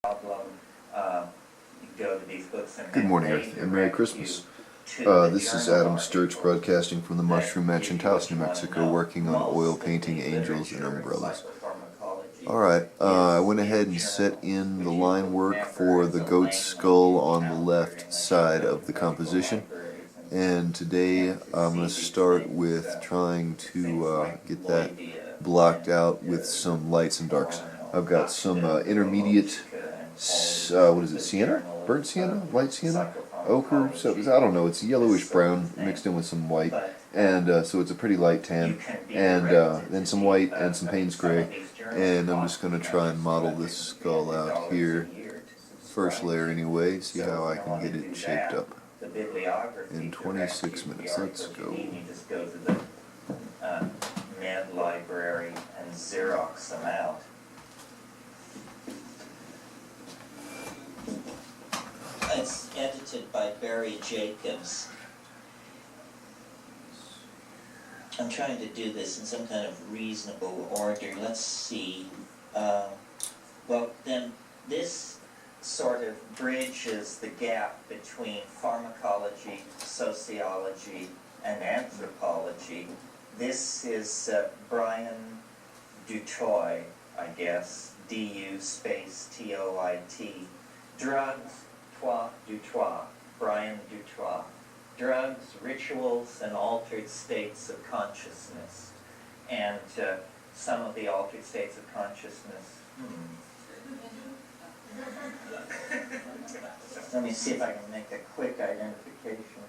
problem, you go to these books and Good morning, Earth, and Merry Christmas. This is Adam Sturch broadcasting from the Mushroom Mansion House, New Mexico, working on oil painting angels and umbrellas. Alright, I went ahead and set in the line work for the goat's skull on the left side of the composition. And today I'm going to start with trying to get that blocked out with some lights and darks. I've got some intermediate, what is it, sienna? Burnt sienna? Light sienna? Ochre? So, I don't know, it's yellowish brown mixed in with some white. And so it's a pretty light tan. And then some white and some Payne's gray. And I'm just going to try and model this skull out here. First layer anyway, see how I can get it shaped up. In 26 minutes, let's go. You just go to the Med library and Xerox them out. It's edited by Barry Jacobs. I'm trying to do this in some kind of reasonable order. Let's see. Well, then this sort of bridges the gap between pharmacology, sociology, and anthropology. This is Brian Dutoit, I guess, D-U space T-O-I-T. Drugs, Dutoit, Brian Dutoit. Drugs, rituals, and altered states of consciousness. And some of the altered states of consciousness. Let me see if I can make a quick identification.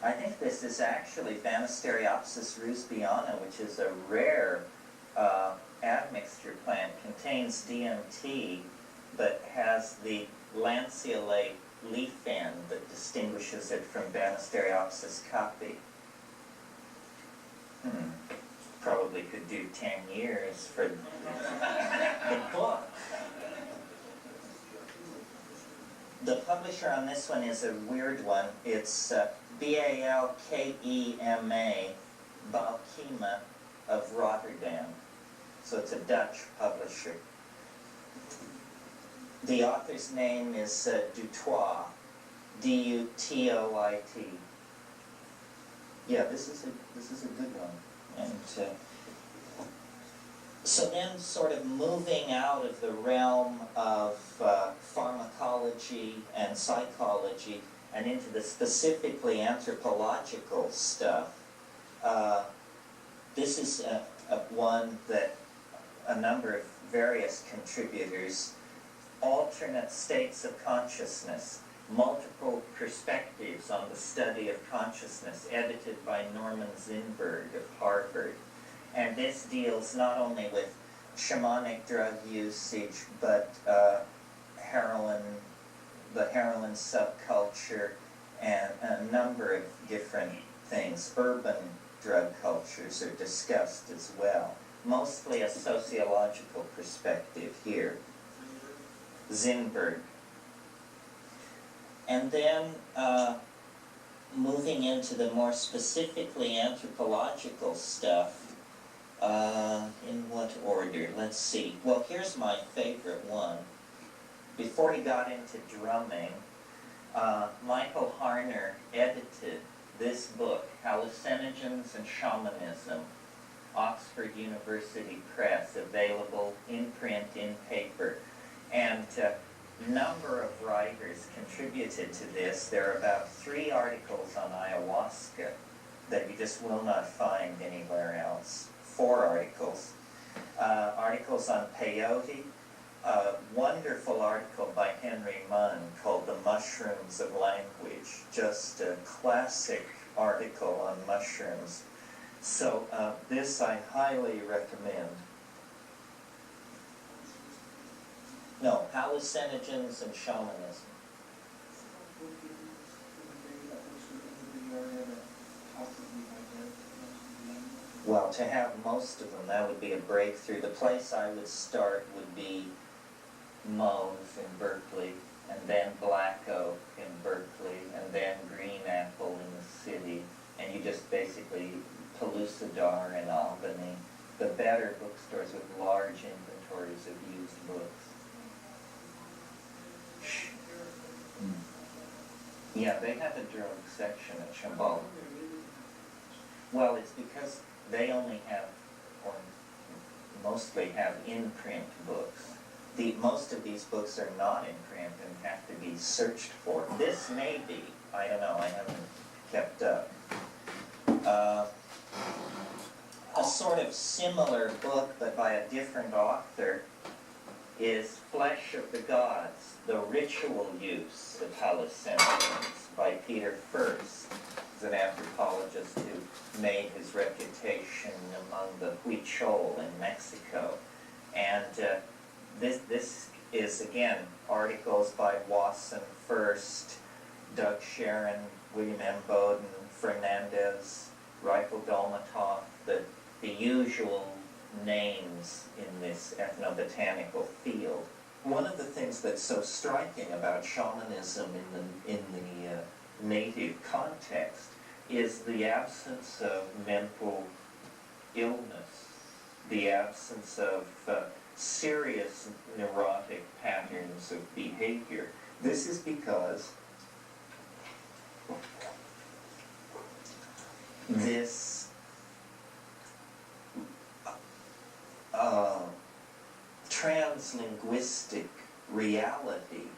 I think this is actually Banisteriopsis russbiana, which is a rare admixture plant. Contains DMT, but has the lanceolate leaf end that distinguishes it from Banisteriopsis caapi. Probably could do 10 years for the book. The publisher on this one is a weird one. It's B-A-L-K-E-M-A, Balkema of Rotterdam. So it's a Dutch publisher. The author's name is Dutoit, D-U-T-O-I-T. Yeah, this is a good one. And so then sort of moving out of the realm of pharmacology and psychology and into the specifically anthropological stuff, this is one that a number of various contributors, alternate states of consciousness, multiple perspectives on the study of consciousness, edited by Norman Zinberg of Harvard. And this deals not only with shamanic drug usage, but heroin, the heroin subculture, and a number of different things. Urban drug cultures are discussed as well. Mostly a sociological perspective here. Zinberg. And then moving into the more specifically anthropological stuff, in what order? Let's see. Well, here's my favorite one. Before he got into drumming, Michael Harner edited this book, Hallucinogens and Shamanism, Oxford University Press, available in print, in paper. And a number of writers contributed to this. There are about 3 articles on ayahuasca that you just will not find anywhere else. 4 articles. Articles on peyote. A wonderful article by Henry Munn called The Mushrooms of Language. Just a classic article on mushrooms. So this I highly recommend. No, hallucinogens and shamanism. Well, to have most of them, that would be a breakthrough. The place I would start would be Mauve in Berkeley, and then Black Oak in Berkeley, and then Green Apple in the city, and you just basically Pellucidar in Albany. The better bookstores with large inventories of used books. Yeah, they have a drug section at Shambhala. Well, it's because they only have, or mostly have in-print books. Most of these books are not in print and have to be searched for. This may be, I don't know, I haven't kept up. A sort of similar book, but by a different author, is Flesh of the Gods, The Ritual Use of Hallucinogens by Peter Furst. He's an anthropologist who made his reputation among the Huichol in Mexico. And this is, again, articles by Wasson, Furst, Doug Sharon, William M. Bowden, Fernandez, Rifle Dolmatov, the usual names in this ethnobotanical field. One of the things that's so striking about shamanism in the native context is the absence of mental illness, the absence of serious neurotic patterns of behavior. This is because this translinguistic reality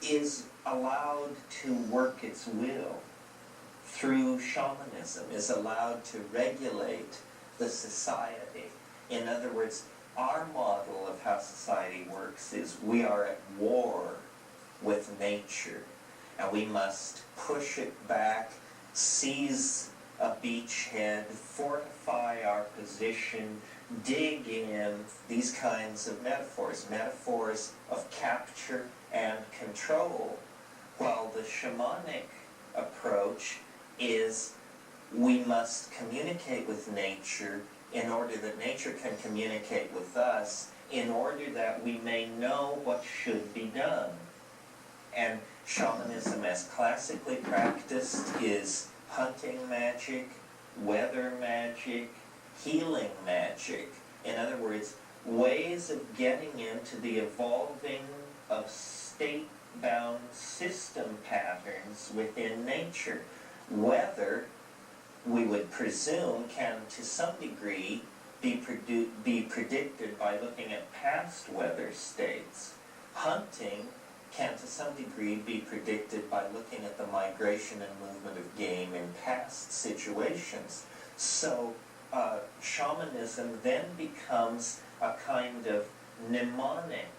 is allowed to work its will through shamanism, is allowed to regulate the society. In other words, our model of how society works is we are at war with nature, and we must push it back, seize a beachhead, fortify our position, dig in, these kinds of metaphors of capture and control, while the shamanic approach is we must communicate with nature in order that nature can communicate with us, in order that we may know what should be done. And shamanism as classically practiced is hunting magic, weather magic, healing magic. In other words, ways of getting into the evolving of state-bound system patterns within nature. Weather, we would presume, can to some degree be predicted by looking at past weather states. Hunting can to some degree be predicted by looking at the migration and movement of game in past situations. So shamanism then becomes a kind of mnemonic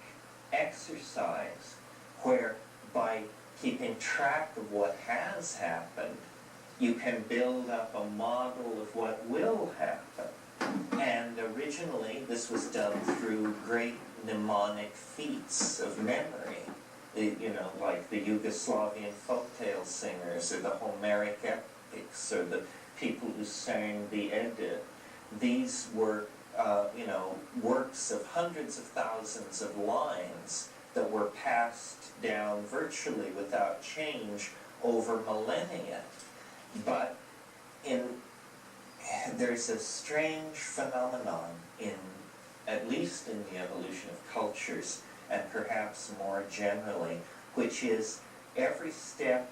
exercise where by keeping track of what has happened, you can build up a model of what will happen. And originally this was done through great mnemonic feats of memory. You know, like the Yugoslavian folktale singers, or the Homeric epics, or the people who sang the Edda. These were, works of hundreds of thousands of lines that were passed down virtually without change over millennia. But there's a strange phenomenon at least in the evolution of cultures, and perhaps more generally, which is every step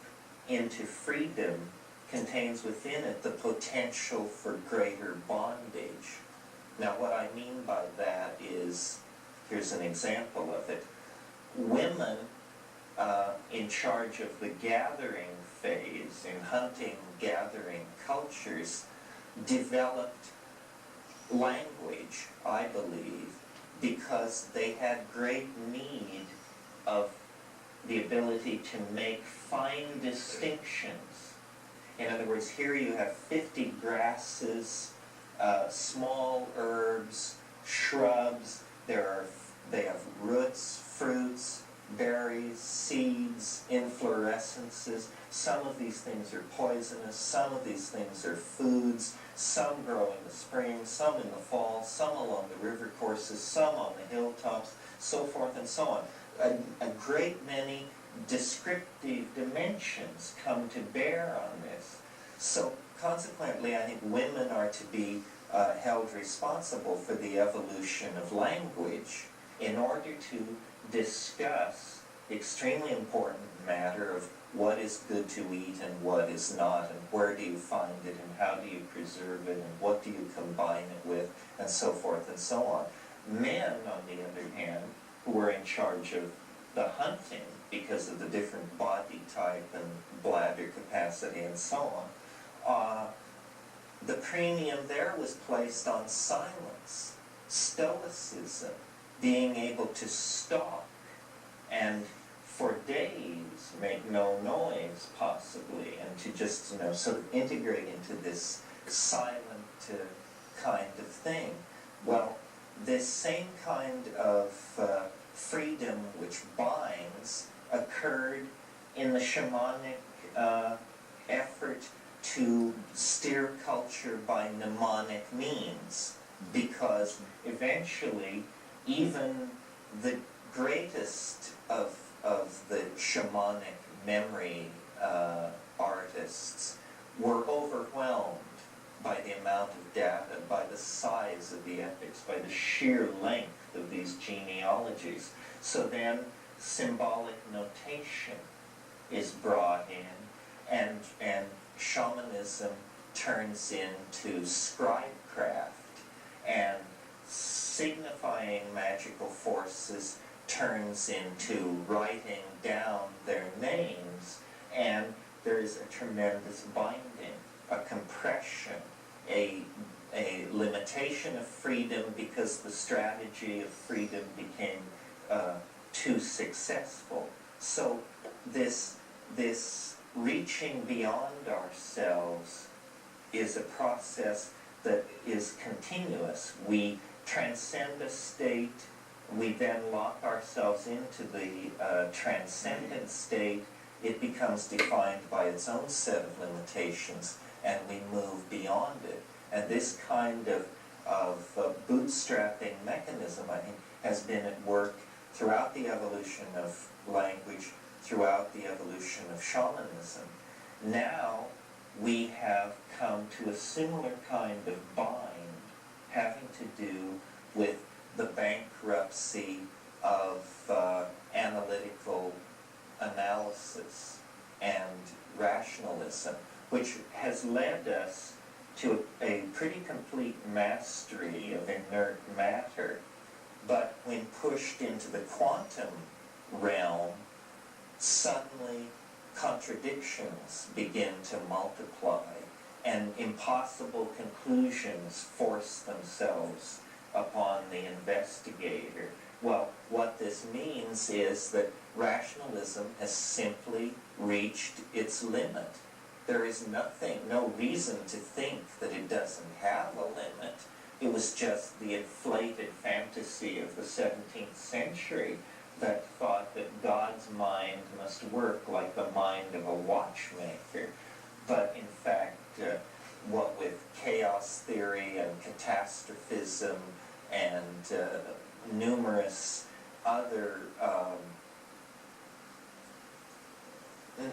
into freedom contains within it the potential for greater bondage. Now, what I mean by that is, here's an example of it. Women in charge of the gathering phase in hunting gathering cultures developed language, I believe, because they had great need of the ability to make fine distinctions. In other words, here you have 50 grasses, small herbs, shrubs. They have roots, fruits, berries, seeds, inflorescences. Some of these things are poisonous, some of these things are foods, some grow in the spring, some in the fall, some along the river courses, some on the hilltops, so forth and so on. A great many descriptive dimensions come to bear on this. So consequently, I think women are to be held responsible for the evolution of language in order to discuss extremely important matter of what is good to eat and what is not, and where do you find it, and how do you preserve it, and what do you combine it with, and so forth and so on. Men, on the other hand, who were in charge of the hunting because of the different body type and bladder capacity and so on, the premium there was placed on silence, stoicism, being able to stop and for days make no noise possibly, and to just, sort of integrate into this silent kind of thing. Well, this same kind of freedom which binds occurred in the shamanic effort to steer culture by mnemonic means, because eventually even the greatest of the shamanic memory artists were overwhelmed by the amount of data, by the size of the epics, by the sheer length of these genealogies. So then symbolic notation is brought in, and shamanism turns into scribecraft, and signifying magical forces turns into writing down their names, and there's a tremendous binding, a compression, a limitation of freedom because the strategy of freedom became too successful. So this reaching beyond ourselves is a process that is continuous. We transcend a state, we then lock ourselves into the transcendent state. It becomes defined by its own set of limitations, and we move beyond it. And this kind of bootstrapping mechanism, I think, has been at work throughout the evolution of language, throughout the evolution of shamanism. Now we have come to a similar kind of bind, having to do with the bankruptcy of analytical analysis and rationalism, which has led us to a pretty complete mastery of inert matter. But when pushed into the quantum realm, suddenly contradictions begin to multiply, and impossible conclusions force themselves upon the investigator. Well, what this means is that rationalism has simply reached its limit. There is no reason to think that it doesn't have a limit. It was just the inflated fantasy of the 17th century that thought that God's mind must work like the mind of a watchmaker. But in fact, what with chaos theory and catastrophism and numerous other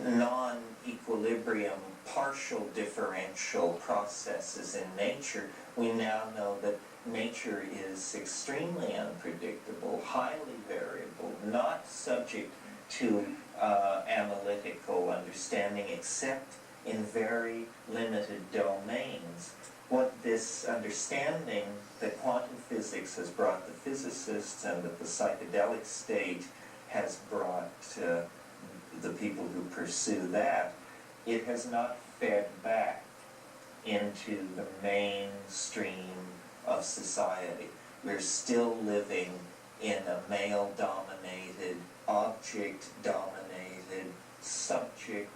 non-equilibrium partial differential processes in nature, we now know that nature is extremely unpredictable, highly variable, not subject to analytical understanding except in very limited domains. What this understanding that quantum physics has brought the physicists and that the psychedelic state has brought the people who pursue that, it has not fed back into the mainstream of society. We're still living in a male-dominated, object-dominated, subject,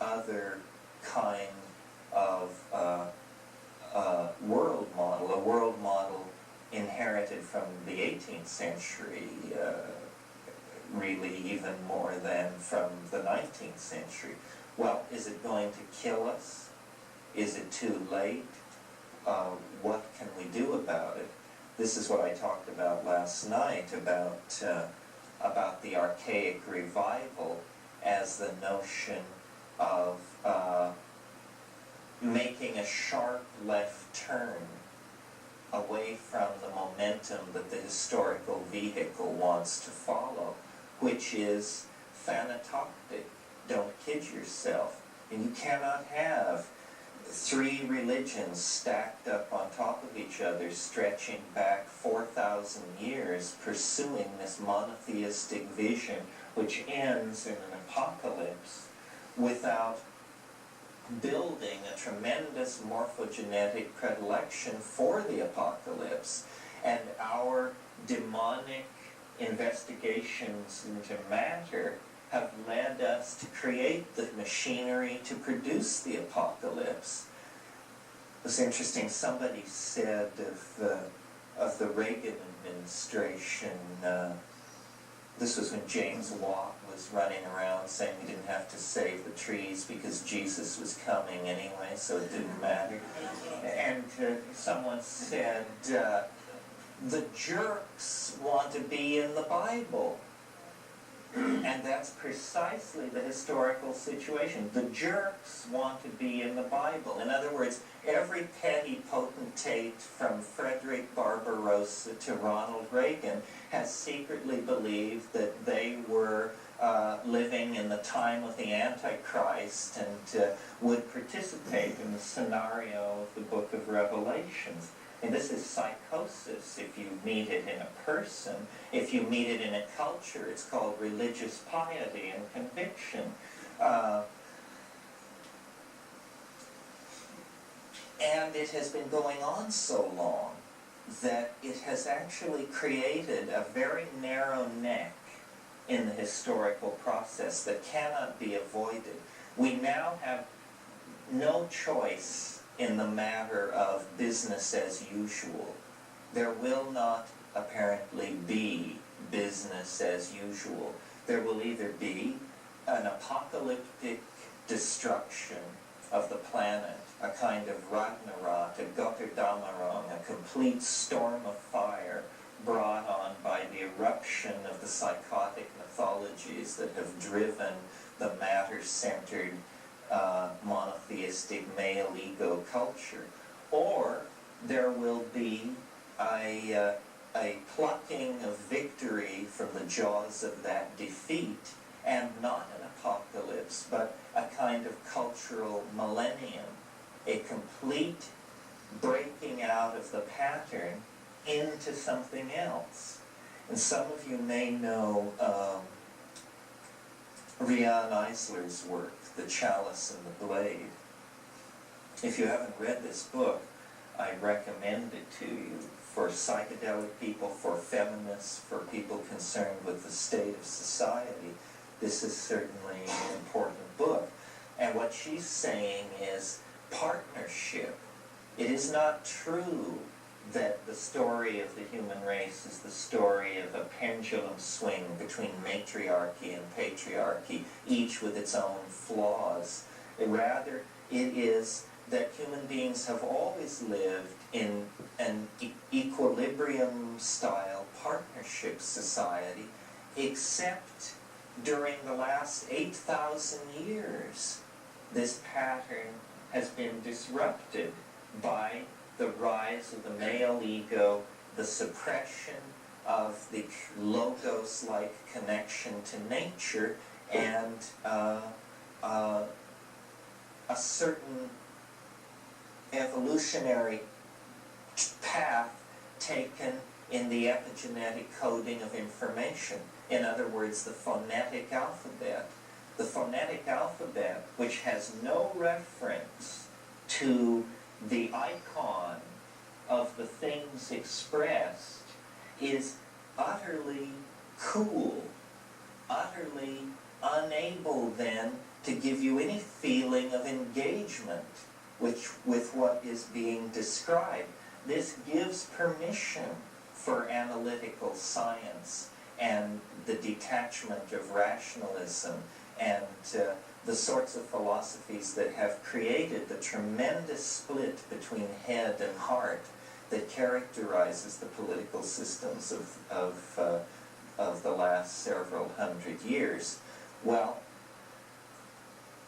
other kind of world model, a world model inherited from the 18th century, really even more than from the 19th century. Well, is it going to kill us? Is it too late? What can we do about it? This is what I talked about last night about the archaic revival as the notion of making a sharp left turn away from the momentum that the historical vehicle wants to follow. which is thanatoptic. Don't kid yourself. And you cannot have three religions stacked up on top of each other, stretching back 4,000 years, pursuing this monotheistic vision, which ends in an apocalypse, without building a tremendous morphogenetic predilection for the apocalypse. And our demonic investigations into matter have led us to create the machinery to produce the apocalypse. It was interesting, somebody said of the Reagan administration, this was when James Watt was running around saying we didn't have to save the trees because Jesus was coming anyway, so it didn't matter. And someone said, the jerks want to be in the Bible. And that's precisely the historical situation. The jerks want to be in the Bible. In other words, every petty potentate from Frederick Barbarossa to Ronald Reagan has secretly believed that they were living in the time of the Antichrist and would participate in the scenario of the book of Revelations. And this is psychosis if you meet it in a person. If you meet it in a culture, it's called religious piety and conviction. And it has been going on so long that it has actually created a very narrow neck in the historical process that cannot be avoided. We now have no choice in the matter of business as usual. There will not apparently be business as usual. There will either be an apocalyptic destruction of the planet, a kind of Ragnarok, a Götterdämmerung, a complete storm of fire brought on by the eruption of the psychotic mythologies that have driven the matter-centered monotheistic male ego culture. Or there will be a plucking of victory from the jaws of that defeat, and not an apocalypse, but a kind of cultural millennium, a complete breaking out of the pattern into something else. And some of you may know Rian Eisler's work, The Chalice and the Blade. If you haven't read this book, I recommend it to you. For psychedelic people, for feminists, for people concerned with the state of society, this is certainly an important book. And what she's saying is partnership. It is not true that the story of the human race is the story of a pendulum swing between matriarchy and patriarchy, each with its own flaws. Rather, it is that human beings have always lived in an equilibrium-style partnership society, except during the last 8,000 years. This pattern has been disrupted by the rise of the male ego, the suppression of the logos-like connection to nature, and a certain evolutionary path taken in the epigenetic coding of information. In other words, the phonetic alphabet. The phonetic alphabet, which has no reference to the icon of the things expressed, is utterly cool, utterly unable then to give you any feeling of engagement with what is being described. This gives permission for analytical science and the detachment of rationalism and the sorts of philosophies that have created the tremendous split between head and heart that characterizes the political systems of the last several hundred years. Well,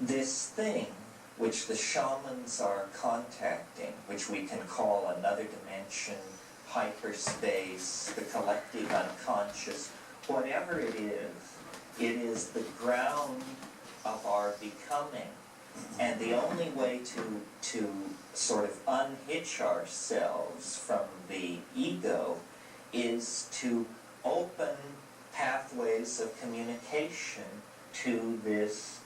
this thing which the shamans are contacting, which we can call another dimension, hyperspace, the collective unconscious, whatever it is, It is the ground of our becoming. And the only way to sort of unhitch ourselves from the ego is to open pathways of communication to this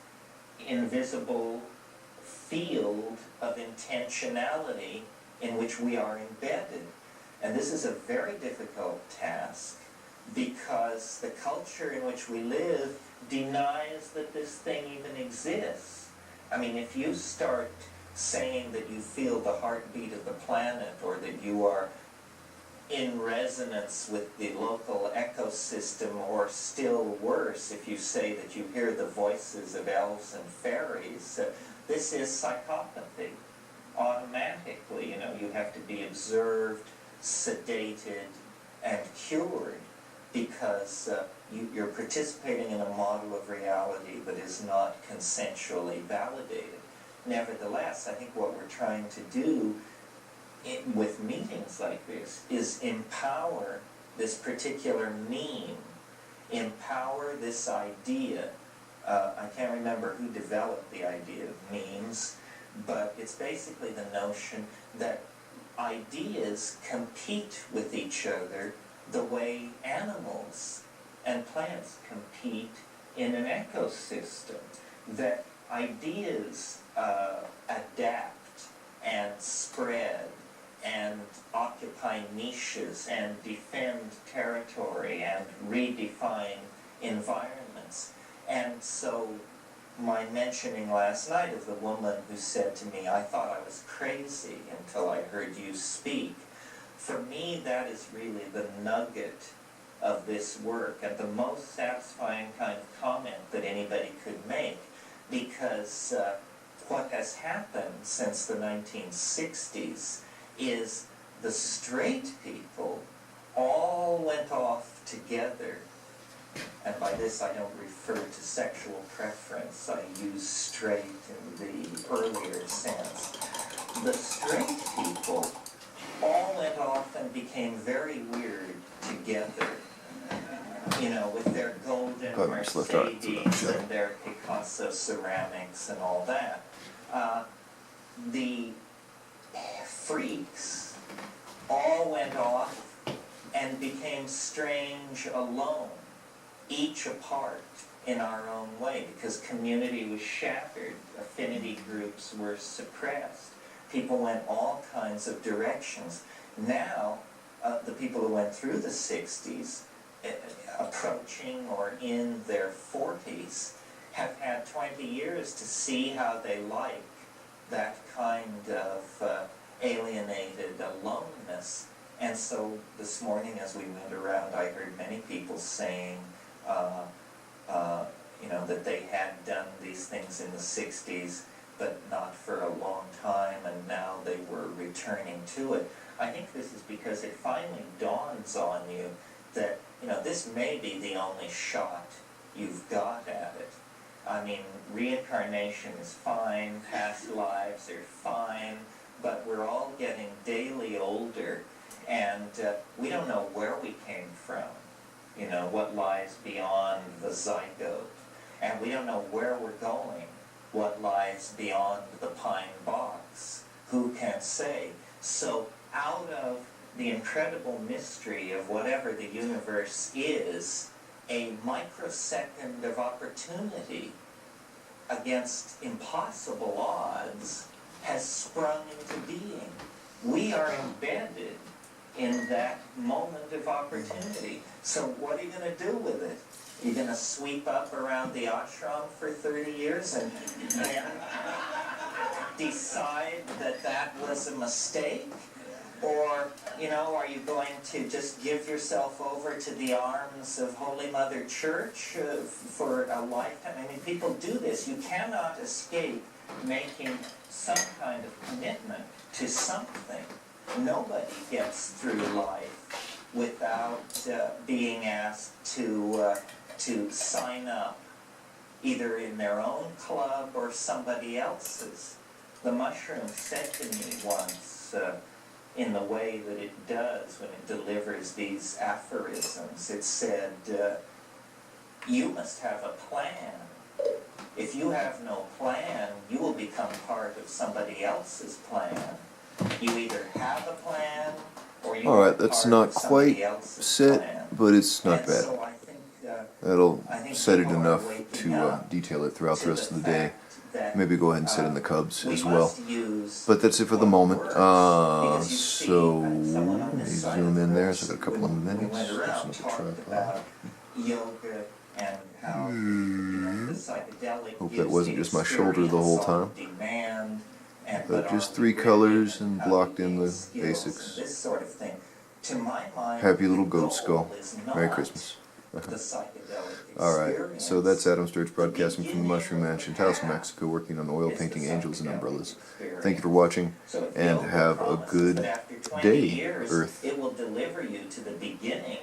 invisible field of intentionality in which we are embedded. And this is a very difficult task because the culture in which we live denies that this thing even exists. I mean, if you start saying that you feel the heartbeat of the planet or that you are in resonance with the local ecosystem, or still worse, if you say that you hear the voices of elves and fairies, this is psychopathy. Automatically, you have to be observed, sedated, and cured because you're participating in a model of reality that is not consensually validated. Nevertheless, I think what we're trying to do with meetings like this is empower this particular meme, empower this idea. I can't remember who developed the idea of memes, but it's basically the notion that ideas compete with each other the way animals and plants compete in an ecosystem, that ideas adapt and spread and occupy niches and defend territory and redefine environments. And so my mentioning last night of the woman who said to me, I thought I was crazy until I heard you speak, for me that is really the nugget of this work and the most satisfying kind of comment that anybody could make, because what has happened since the 1960s is the straight people all went off together, and by this I don't refer to sexual preference, I use straight in the earlier sense. The straight people all went off and became very weird together, with their golden Mercedes and their Picasso ceramics and all that. The freaks all went off and became strange alone, each apart in our own way, because community was shattered, affinity groups were suppressed, people went all kinds of directions. Now, the people who went through the 60s, approaching or in their 40s, have had 20 years to see how they like that kind of alienated aloneness. And so this morning as we went around, I heard many people saying, that they had done these things in the 60s, but not for a long time, and now they were returning to it. I think this is because it finally dawns on you that, this may be the only shot you've got at it. I mean, reincarnation is fine, past lives are fine, but we're all getting daily older, and we don't know where we came from, what lies beyond the zygote, and we don't know where we're going, what lies beyond the pine box. Who can say? So out of the incredible mystery of whatever the universe is, a microsecond of opportunity against impossible odds has sprung into being. We are embedded in that moment of opportunity. So what are you going to do with it? You're going to sweep up around the ashram for 30 years and decide that that was a mistake? Or, are you going to just give yourself over to the arms of Holy Mother Church for a lifetime? I mean, people do this. You cannot escape making some kind of commitment to something. Nobody gets through life without being asked to sign up, either in their own club or somebody else's. The mushroom said to me once, in the way that it does when it delivers these aphorisms, it said, You must have a plan. If you have no plan, you will become part of somebody else's plan. You either have a plan or you are Alright, that's part not of somebody quite else's set, plan. but it's not And bad. so That'll I think set it people are enough waking to up detail it throughout the to rest the of the day. fact that, Maybe go ahead and set in the cubs we as well. must use But that's it for the what moment. works. Because you see, So someone on let me this side zoom of in there. us, So I've got a couple of when we minutes. went around, There's talked another tripod. about yoga and how the psychedelic Hope that gives wasn't the just my shoulder the whole experience time. on demand, But just are 3 we colors ready, and how blocked do we in gain the skills, basics. and this sort of thing. To my mind, Happy little the goat goal skull. is Merry not Christmas. the psychedelic Alright, experience. so that's Adam Sturch broadcasting from the beginning Mushroom of Mansion, the Taos, New path Mexico, working on oil is the painting angels and psychedelic umbrellas. experience. Thank you for watching, So if and yoga have a promises good that after 20 day, years, Earth. it will deliver you to the beginning